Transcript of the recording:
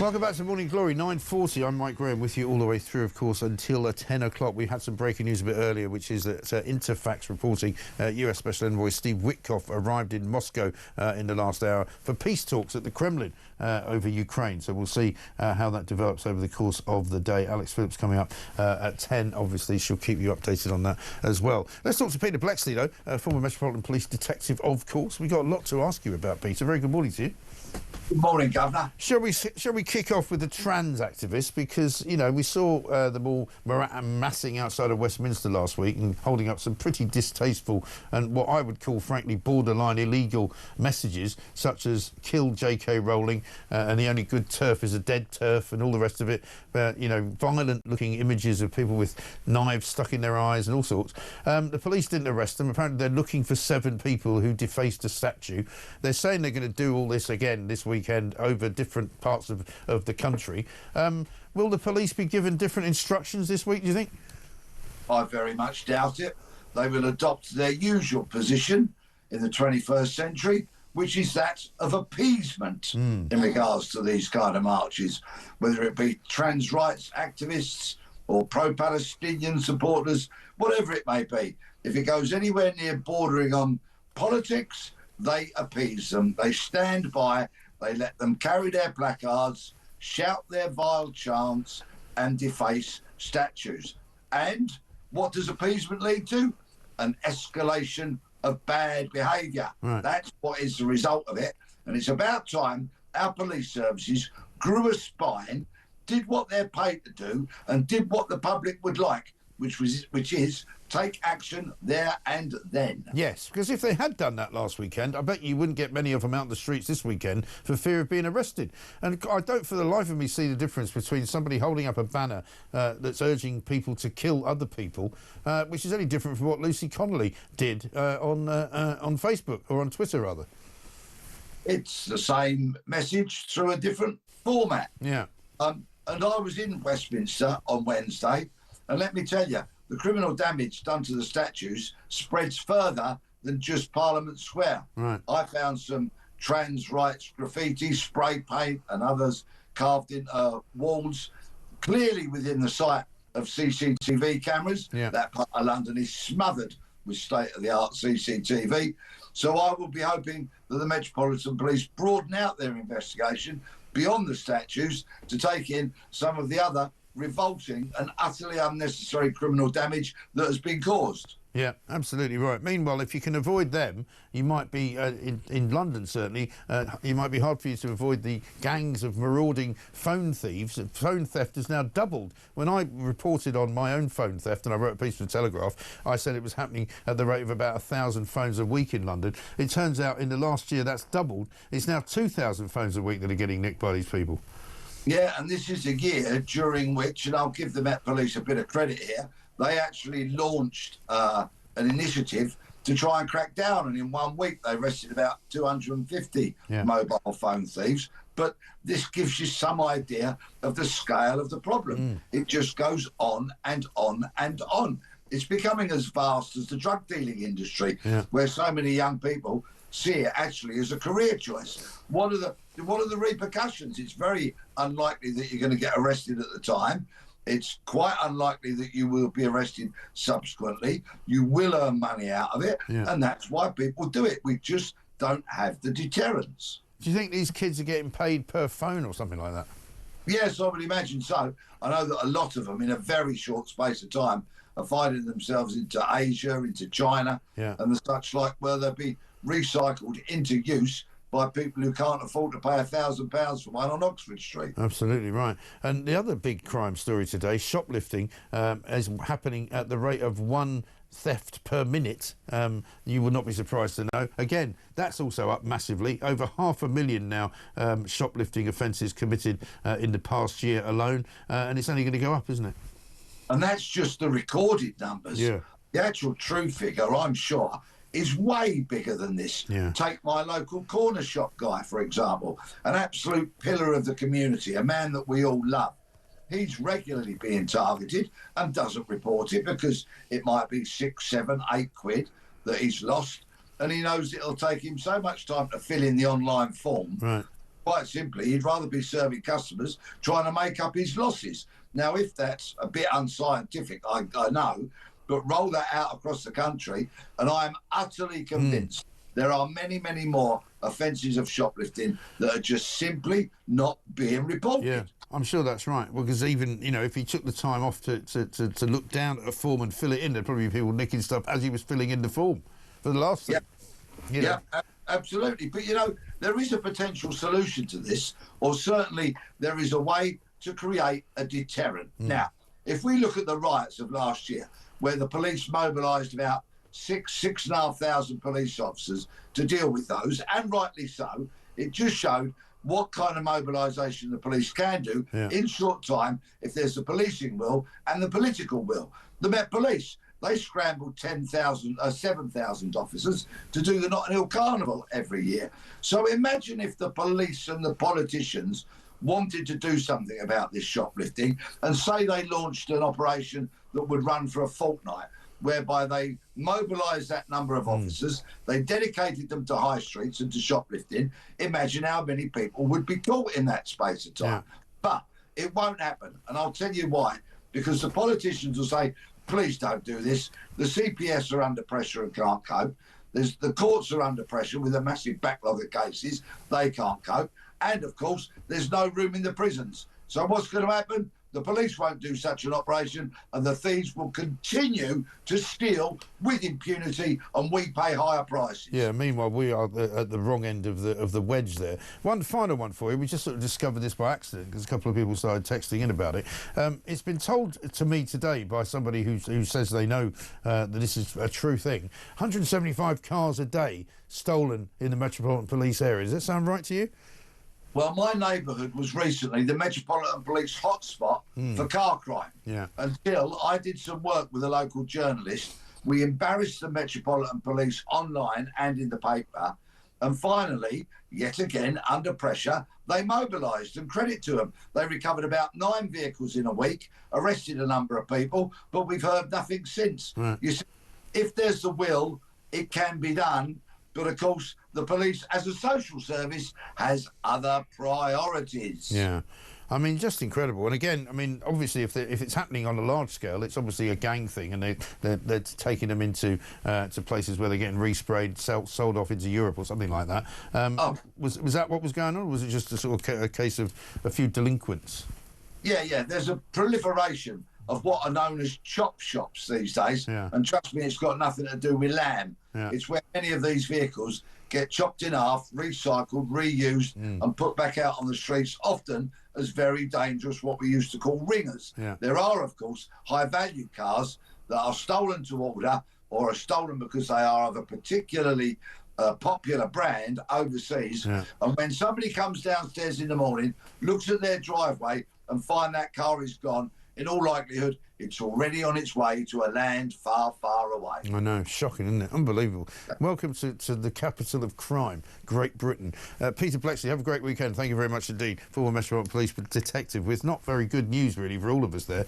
Welcome back to Morning Glory, 9:40. I'm Mike Graham with you all the way through, of course, until 10 o'clock. We had some breaking news a bit earlier, which is that Interfax reporting US Special Envoy Steve Witkoff arrived in Moscow in the last hour for peace talks at the Kremlin over Ukraine. So we'll see how that develops over the course of the day. Alex Phillips coming up at 10. Obviously, she'll keep you updated on that as well. Let's talk to Peter Bleksley, though, former Metropolitan Police detective, of course. We've got a lot to ask you about, Peter. Very good morning to you. Good morning, Governor. Shall we kick off with the trans activists? Because, you know, we saw them all massing outside of Westminster last week and holding up some pretty distasteful and what I would call, frankly, borderline illegal messages, such as kill J.K. Rowling and the only good turf is a dead turf and all the rest of it. You know, violent-looking images of people with knives stuck in their eyes and all sorts. The police didn't arrest them. Apparently they're looking for 7 people who defaced a statue. They're saying they're going to do all this again this weekend over different parts of the country. Will the police be given different instructions this week, do you think? I very much doubt it. They will adopt their usual position in the 21st century, which is that of appeasement in regards to these kind of marches, whether it be trans rights activists or pro-Palestinian supporters, whatever it may be. If it goes anywhere near bordering on politics, they appease them. They stand by. They let them carry their placards, shout their vile chants and deface statues. And what does appeasement lead to? An escalation of bad behaviour. Right. That's what is the result of it. And it's about time our police services grew a spine, did what they're paid to do and did what the public would like, which is take action there and then. Yes, because if they had done that last weekend, I bet you wouldn't get many of them out in the streets this weekend for fear of being arrested. And I don't for the life of me see the difference between somebody holding up a banner that's urging people to kill other people, which is only different from what Lucy Connolly did on Facebook, or on Twitter rather. It's the same message through a different format. Yeah. And I was in Westminster on Wednesday, and let me tell you, the criminal damage done to the statues spreads further than just Parliament Square. Right. I found some trans rights graffiti, spray paint and others carved in walls, clearly within the sight of CCTV cameras. Yeah. That part of London is smothered with state-of-the-art CCTV. So I will be hoping that the Metropolitan Police broaden out their investigation beyond the statues to take in some of the other revolting and utterly unnecessary criminal damage that has been caused. Yeah, absolutely right. Meanwhile, if you can avoid them, you might be, in London certainly, it might be hard for you to avoid the gangs of marauding phone thieves. Phone theft has now doubled. When I reported on my own phone theft, and I wrote a piece for the Telegraph, I said it was happening at the rate of about 1,000 phones a week in London. It turns out in the last year that's doubled. It's now 2,000 phones a week that are getting nicked by these people. Yeah, and this is a year during which, and I'll give the Met Police a bit of credit here, they actually launched an initiative to try and crack down, and in 1 week they arrested about 250 mobile phone thieves. But this gives you some idea of the scale of the problem. It just goes on and on and on. It's becoming as vast as the drug dealing industry, where so many young people see it actually as a career choice. What are the repercussions? It's very unlikely that you're going to get arrested at the time. It's quite unlikely that you will be arrested subsequently. You will earn money out of it, and that's why people do it. We just don't have the deterrence. Do you think these kids are getting paid per phone or something like that? Yes, I would imagine so. I know that a lot of them, in a very short space of time, are finding themselves into Asia, into China, and the such like, where they'll be recycled into use by people who can't afford to pay £1,000 for one on Oxford Street. Absolutely right. And the other big crime story today, shoplifting, is happening at the rate of 1 theft per minute. You would not be surprised to know. Again, that's also up massively. Over 500,000 now shoplifting offences committed in the past year alone. And it's only going to go up, isn't it? And that's just the recorded numbers. Yeah. The actual true figure, I'm sure, is way bigger than this. Take my local corner shop guy, for example, an absolute pillar of the community, a man that we all love. He's regularly being targeted and doesn't report it because it might be 6, 7, 8 quid that he's lost, and he knows it'll take him so much time to fill in the online form Quite simply, he'd rather be serving customers trying to make up his losses. Now, if that's a bit unscientific, I know, but roll that out across the country, and I am utterly convinced there are many, many more offences of shoplifting that are just simply not being reported. Yeah, I'm sure that's right. Well, because even, you know, if he took the time off to look down at a form and fill it in, there'd probably be people nicking stuff as he was filling in the form for the last thing. You know? Yeah, absolutely. But, you know, there is a potential solution to this, or certainly there is a way to create a deterrent. Now, if we look at the riots of last year, where the police mobilised about 6,500 police officers to deal with those, and rightly so, it just showed what kind of mobilisation the police can do in short time if there's the policing will and the political will. The Met Police, they scrambled 7,000 officers to do the Notting Hill Carnival every year. So imagine if the police and the politicians wanted to do something about this shoplifting, and say they launched an operation that would run for a fortnight, whereby they mobilised that number of officers, they dedicated them to high streets and to shoplifting. Imagine how many people would be caught in that space of time. But it won't happen, and I'll tell you why. Because the politicians will say, please don't do this. The CPS are under pressure and can't cope. The courts are under pressure with a massive backlog of cases. They can't cope. And, of course, there's no room in the prisons. So what's going to happen? The police won't do such an operation, and the thieves will continue to steal with impunity, and we pay higher prices. Yeah, meanwhile, we are at the wrong end of the wedge there. One final one for you. We just sort of discovered this by accident because a couple of people started texting in about it. It's been told to me today by somebody who says they know that this is a true thing. 175 cars a day stolen in the Metropolitan Police area. Does that sound right to you? Well, my neighbourhood was recently the Metropolitan Police hotspot for car crime. Until I did some work with a local journalist. We embarrassed the Metropolitan Police online and in the paper. And finally, yet again, under pressure, they mobilised, and credit to them. They recovered about 9 vehicles in a week, arrested a number of people, but we've heard nothing since. You see, if there's the will, it can be done. But, of course, the police, as a social service, has other priorities. Yeah. I mean, just incredible. And again, I mean, obviously, if it's happening on a large scale, it's obviously a gang thing, and they're taking them into to places where they're getting resprayed, sold off into Europe or something like that. Was that what was going on, or was it just a sort of a case of a few delinquents? Yeah. There's a proliferation of what are known as chop shops these days. And trust me, it's got nothing to do with lamb. It's where many of these vehicles get chopped in half, recycled, reused, and put back out on the streets, often as very dangerous, what we used to call ringers. There are, of course, high-value cars that are stolen to order, or are stolen because they are of a particularly popular brand overseas. And when somebody comes downstairs in the morning, looks at their driveway and find that car is gone, in all likelihood, it's already on its way to a land far, far away. I know, shocking, isn't it? Unbelievable. Welcome to the capital of crime, Great Britain. Peter Bleksley, have a great weekend. Thank you very much indeed. Former Metropolitan Police detective with not very good news, really, for all of us there.